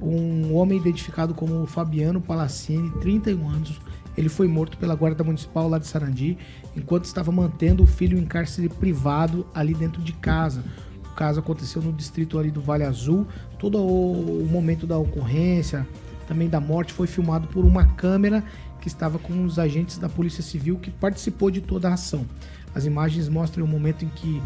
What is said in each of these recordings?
Um homem identificado como Fabiano Palassini, 31 anos, ele foi morto pela Guarda Municipal lá de Sarandi, enquanto estava mantendo o filho em cárcere privado ali dentro de casa. O caso aconteceu no distrito ali do Vale Azul. Todo o momento da ocorrência, também da morte, foi filmado por uma câmera que estava com os agentes da Polícia Civil que participou de toda a ação. As imagens mostram o momento em que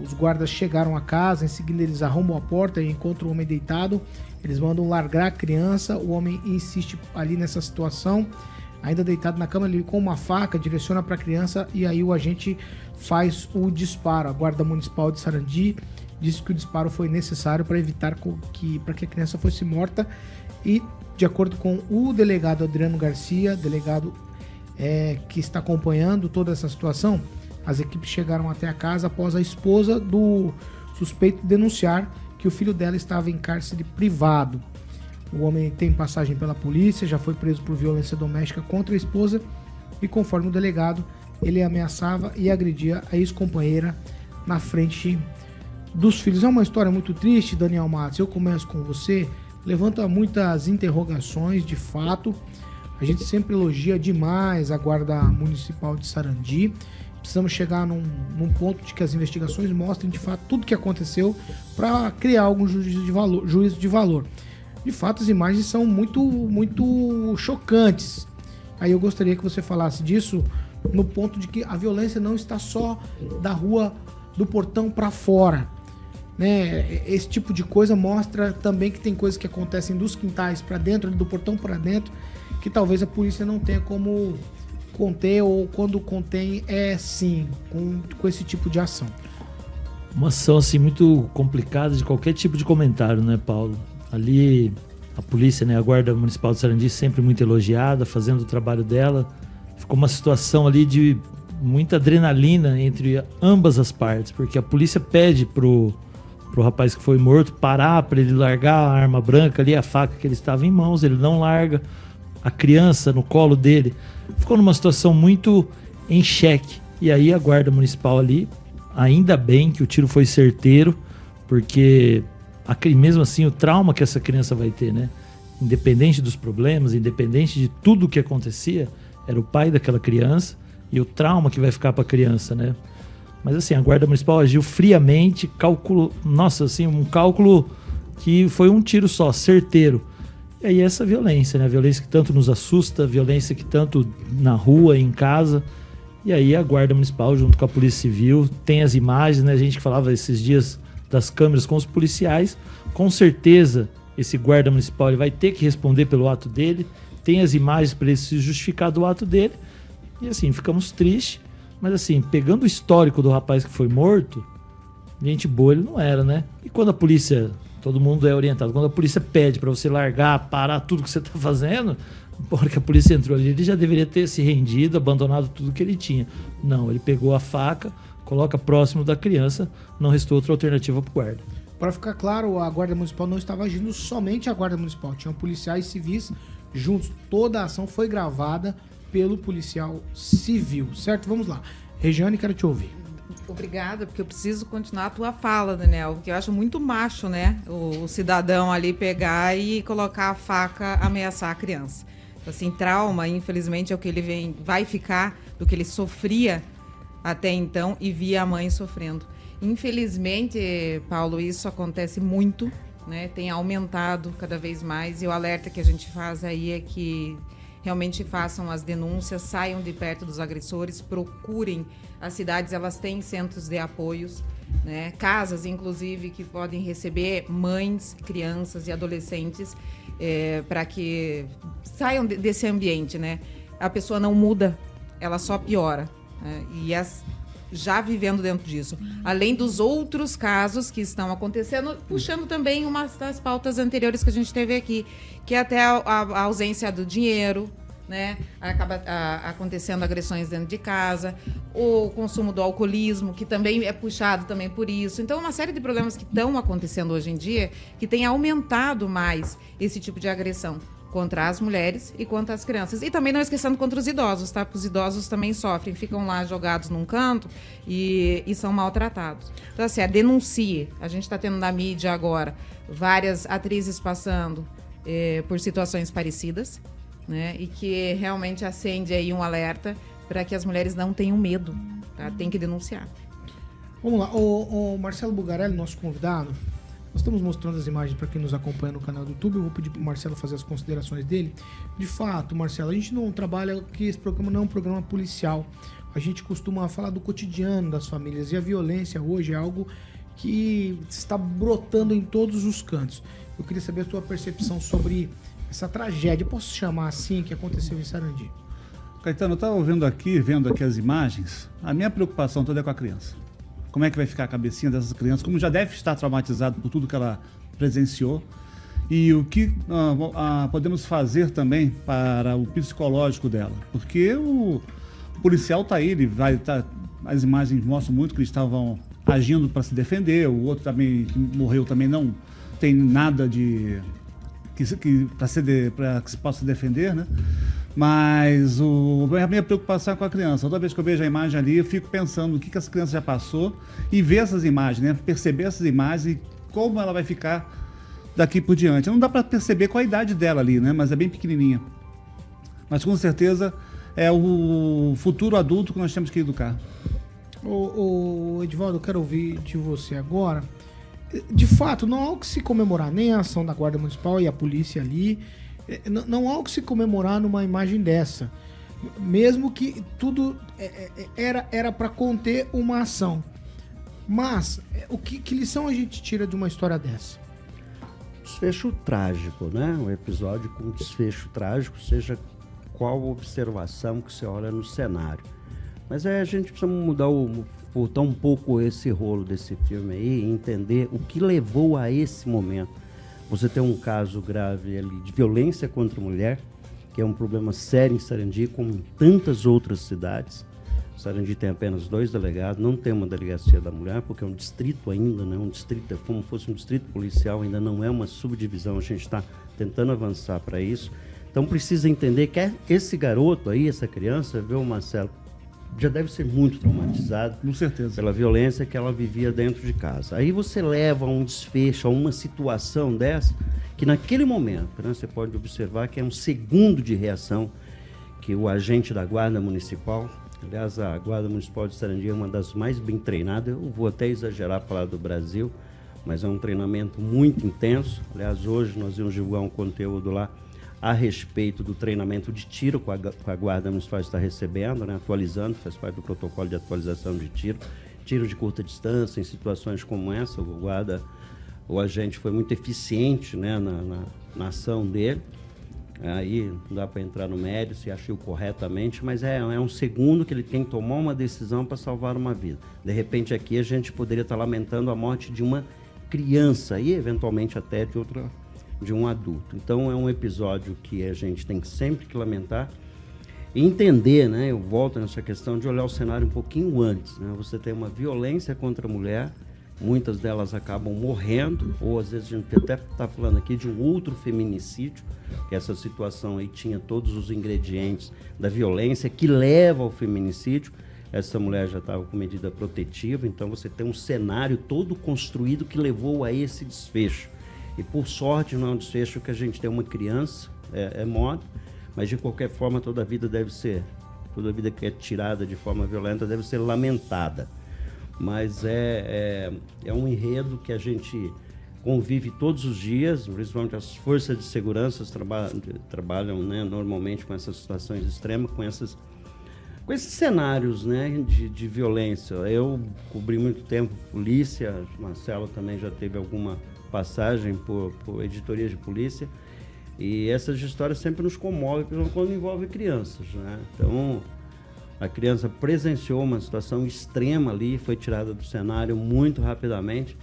os guardas chegaram à casa, em seguida eles arrombam a porta e encontram o homem deitado. Eles mandam largar a criança, o homem insiste ali nessa situação, ainda deitado na cama, ele com uma faca direciona para a criança e aí o agente faz o disparo. A Guarda Municipal de Sarandi disse que o disparo foi necessário para evitar que a criança fosse morta e, de acordo com o delegado Adriano Garcia, delegado que está acompanhando toda essa situação, as equipes chegaram até a casa após a esposa do suspeito denunciar que o filho dela estava em cárcere privado. O homem tem passagem pela polícia, já foi preso por violência doméstica contra a esposa e, conforme o delegado, ele ameaçava e agredia a ex-companheira na frente dos filhos. É uma história muito triste, Daniel Matos. Eu começo com você. Levanta muitas interrogações, de fato. A gente sempre elogia demais a Guarda Municipal de Sarandi. Precisamos chegar num ponto de que as investigações mostrem, de fato, tudo o que aconteceu para criar algum juízo de valor. De fato, as imagens são muito, muito chocantes. Aí eu gostaria que você falasse disso no ponto de que a violência não está só da rua, do portão para fora, né? Esse tipo de coisa mostra também que tem coisas que acontecem dos quintais para dentro, do portão para dentro, que talvez a polícia não tenha como conter, ou quando contém sim, com esse tipo de ação. Uma ação assim muito complicada de qualquer tipo de comentário, né, Paulo? Ali a polícia, né, a Guarda Municipal de Sarandi, sempre muito elogiada, fazendo o trabalho dela. Ficou uma situação ali de muita adrenalina entre ambas as partes, porque a polícia pede pro rapaz que foi morto parar para ele largar a arma branca ali, a faca que ele estava em mãos, ele não larga. A criança no colo dele ficou numa situação muito em xeque. E aí a Guarda Municipal ali, ainda bem que o tiro foi certeiro, porque mesmo assim o trauma que essa criança vai ter, né? Independente dos problemas, independente de tudo o que acontecia, era o pai daquela criança e o trauma que vai ficar para a criança, né? Mas assim, a Guarda Municipal agiu friamente, um cálculo que foi um tiro só, certeiro. E aí essa violência, né? A violência que tanto nos assusta, a violência que tanto na rua, em casa. E aí a Guarda Municipal, junto com a Polícia Civil, tem as imagens, né? A gente que falava esses dias das câmeras com os policiais. Com certeza, esse Guarda Municipal ele vai ter que responder pelo ato dele. Tem as imagens para ele se justificar do ato dele. E assim, ficamos tristes. Mas assim, pegando o histórico do rapaz que foi morto, gente boa ele não era, né? E quando a polícia... Todo mundo é orientado. Quando a polícia pede para você largar, parar tudo que você está fazendo, porque a polícia entrou ali, ele já deveria ter se rendido, abandonado tudo que ele tinha. Não, ele pegou a faca, coloca próximo da criança, não restou outra alternativa para o guarda. Para ficar claro, a Guarda Municipal não estava agindo somente a Guarda Municipal, tinham policiais civis juntos. Toda a ação foi gravada pelo policial civil, certo? Vamos lá. Regiane, quero te ouvir. Obrigada, porque eu preciso continuar a tua fala, Daniel, porque eu acho muito macho, né, o cidadão ali pegar e colocar a faca, ameaçar a criança. Assim, trauma, infelizmente, é o que ele vai ficar do que ele sofria até então e via a mãe sofrendo. Infelizmente, Paulo, isso acontece muito, né, tem aumentado cada vez mais, e o alerta que a gente faz aí é que realmente façam as denúncias, saiam de perto dos agressores, procurem. As cidades, elas têm centros de apoios, né? Casas, inclusive, que podem receber mães, crianças e adolescentes para que saiam desse ambiente, né? A pessoa não muda, ela só piora, né? Já vivendo dentro disso. Além dos outros casos que estão acontecendo, puxando também uma das pautas anteriores que a gente teve aqui, que é até a ausência do dinheiro, né? Acaba acontecendo agressões dentro de casa, o consumo do alcoolismo, que também é puxado também por isso. Então, uma série de problemas que estão acontecendo hoje em dia, que tem aumentado mais esse tipo de agressão. contra as mulheres e contra as crianças. E também não esquecendo contra os idosos, tá? Porque os idosos também sofrem, ficam lá jogados num canto e são maltratados. Então, assim, denuncie. A gente está tendo na mídia agora várias atrizes passando por situações parecidas, né? E que realmente acende aí um alerta para que as mulheres não tenham medo, tá? Tem que denunciar. Vamos lá, o Marcelo Bugarelli, nosso convidado, nós estamos mostrando as imagens para quem nos acompanha no canal do YouTube. Eu vou pedir para o Marcelo fazer as considerações dele. De fato, Marcelo, a gente não trabalha aqui, esse programa não é um programa policial. A gente costuma falar do cotidiano das famílias e a violência hoje é algo que está brotando em todos os cantos. Eu queria saber a sua percepção sobre essa tragédia, posso chamar assim, que aconteceu em Sarandi. Caetano, eu estava vendo aqui as imagens, a minha preocupação toda é com a criança. Como é que vai ficar a cabecinha dessas crianças, como já deve estar traumatizado por tudo que ela presenciou, e o que podemos fazer também para o psicológico dela, porque o policial está aí, ele vai estar, as imagens mostram muito que eles estavam agindo para se defender, o outro também que morreu também não tem nada de para que se possa defender, né? Mas a minha preocupação é com a criança. Toda vez que eu vejo a imagem ali, eu fico pensando o que essa criança já passou e ver essas imagens, né? Perceber essas imagens e como ela vai ficar daqui por diante. Não dá para perceber qual a idade dela ali, né? Mas é bem pequenininha. Mas com certeza é o futuro adulto que nós temos que educar. Edivaldo, eu quero ouvir de você agora. De fato, não há o que se comemorar, nem a ação da Guarda Municipal e a polícia ali. Não há o que se comemorar numa imagem dessa. Mesmo que tudo era para conter uma ação. Mas, que lição a gente tira de uma história dessa? Desfecho trágico, né? Um episódio com desfecho trágico, seja qual observação que você olha no cenário. Mas a gente precisa botar um pouco esse rolo desse filme aí e entender o que levou a esse momento. Você tem um caso grave ali de violência contra a mulher, que é um problema sério em Sarandi, como em tantas outras cidades. Sarandi tem apenas 2 delegados, não tem uma delegacia da mulher, porque é um distrito ainda, né? Um distrito, é como fosse um distrito policial, ainda não é uma subdivisão, a gente está tentando avançar para isso. Então precisa entender que esse garoto aí, essa criança, viu, Marcelo, já deve ser muito traumatizado, com certeza, pela violência que ela vivia dentro de casa. Aí você leva a um desfecho, a uma situação dessa, que naquele momento, né, você pode observar que é um segundo de reação que o agente da Guarda Municipal, aliás, a Guarda Municipal de Sarandi é uma das mais bem treinadas, eu vou até exagerar a falar do Brasil, mas é um treinamento muito intenso. Aliás, hoje nós vamos divulgar um conteúdo lá a respeito do treinamento de tiro que a Guarda Municipal está recebendo, né, atualizando, faz parte do protocolo de atualização de tiro de curta distância, em situações como essa. O agente foi muito eficiente, né, na ação dele. Aí não dá para entrar no mérito se agiu corretamente, mas é um segundo que ele tem que tomar uma decisão para salvar uma vida. De repente aqui a gente poderia estar lamentando a morte de uma criança e eventualmente até de um adulto. Então é um episódio que a gente tem sempre que lamentar e entender, né? Eu volto nessa questão de olhar o cenário um pouquinho antes, né? Você tem uma violência contra a mulher, muitas delas acabam morrendo, ou às vezes a gente até está falando aqui de um outro feminicídio, que essa situação aí tinha todos os ingredientes da violência que leva ao feminicídio. Essa mulher já estava com medida protetiva, então você tem um cenário todo construído que levou a esse desfecho. E por sorte não é um desfecho que a gente tem uma criança, é morta, mas de qualquer forma toda vida que é tirada de forma violenta deve ser lamentada. Mas é um enredo que a gente convive todos os dias, principalmente as forças de segurança trabalham, né, normalmente com essas situações extremas, com esses cenários, né, de violência. Eu cobri muito tempo polícia, Marcelo também já teve alguma passagem por editoria de polícia, e essas histórias sempre nos comovem, principalmente quando envolve crianças, né? Então, a criança presenciou uma situação extrema ali, foi tirada do cenário muito rapidamente,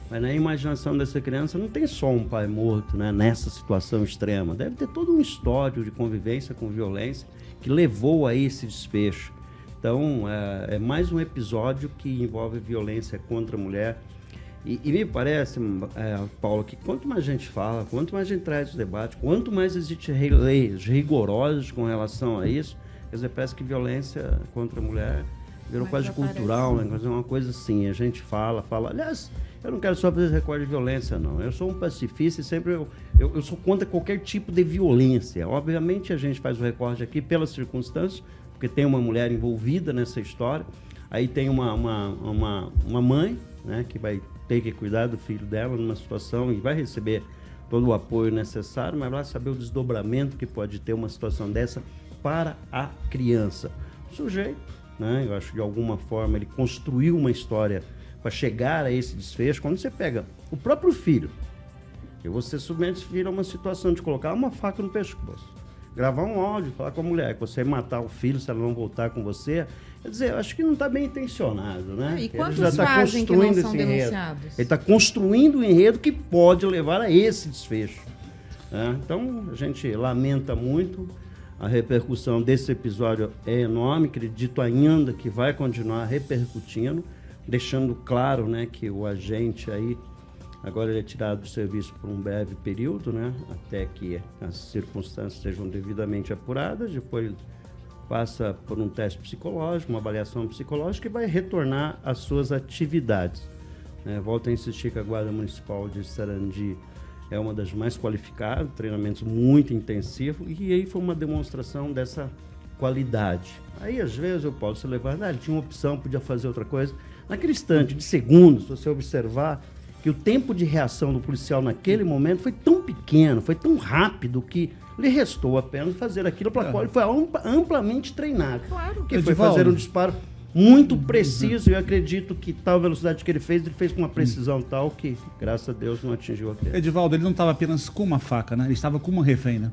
mas na imaginação dessa criança não tem só um pai morto, né, nessa situação extrema, deve ter todo um histórico de convivência com violência que levou a esse desfecho. Então, é mais um episódio que envolve violência contra a mulher E me parece, Paulo, que quanto mais a gente fala, quanto mais a gente traz o debate, quanto mais existem leis rigorosas com relação a isso, quer dizer, parece que violência contra a mulher virou Mas quase cultural, né? Uma coisa assim, a gente fala. Aliás, eu não quero só fazer recorde de violência, não. Eu sou um pacifista e sempre eu sou contra qualquer tipo de violência. Obviamente a gente faz o recorte aqui pelas circunstâncias, porque tem uma mulher envolvida nessa história, aí tem uma mãe, né, que vai ter que cuidar do filho dela numa situação e vai receber todo o apoio necessário, mas vai saber o desdobramento que pode ter uma situação dessa para a criança. O sujeito, né, eu acho que de alguma forma ele construiu uma história para chegar a esse desfecho. Quando você pega o próprio filho, e você submete esse filho a uma situação de colocar uma faca no pescoço, gravar um áudio, falar com a mulher que você vai matar o filho se ela não voltar com você, quer dizer, eu acho que não está bem intencionado, né? E quantos ele já está fazem que não construindo são esse enredo. denunciados? Ele está construindo um enredo que pode levar a esse desfecho, né? Então, a gente lamenta muito. A repercussão desse episódio é enorme, acredito ainda que vai continuar repercutindo, deixando claro, né, que o agente aí, agora ele é tirado do serviço por um breve período, né, até que as circunstâncias sejam devidamente apuradas, depois passa por um teste psicológico, uma avaliação psicológica e vai retornar às suas atividades. Volto a insistir que a Guarda Municipal de Sarandi é uma das mais qualificadas, treinamentos muito intensivos, e aí foi uma demonstração dessa qualidade. Aí, às vezes, eu posso levar, ele tinha uma opção, podia fazer outra coisa. Naquele instante de segundos, se você observar que o tempo de reação do policial naquele momento foi tão pequeno, foi tão rápido, que lhe restou apenas fazer aquilo para qual ele foi amplamente treinado. Claro. Que foi fazer um disparo muito preciso, e eu acredito que tal velocidade que ele fez com uma precisão tal que, graças a Deus, não atingiu a criança. Edivaldo, ele não estava apenas com uma faca, né? Ele estava com uma refém, né?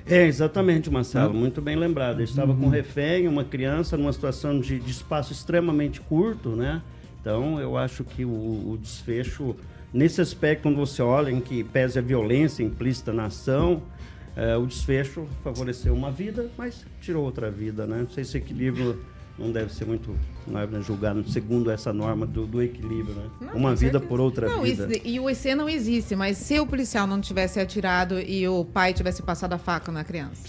Exatamente, Marcelo, muito bem lembrado. Ele estava com um refém, uma criança, numa situação de espaço extremamente curto, né? Então, eu acho que o desfecho, nesse aspecto, quando você olha em que pese a violência implícita na ação, o desfecho favoreceu uma vida, mas tirou outra vida, né? Não sei se esse equilíbrio não deve ser muito, não é julgado segundo essa norma do equilíbrio, né? Não, uma vida por outra vida. E o EC não existe, mas se o policial não tivesse atirado e o pai tivesse passado a faca na criança?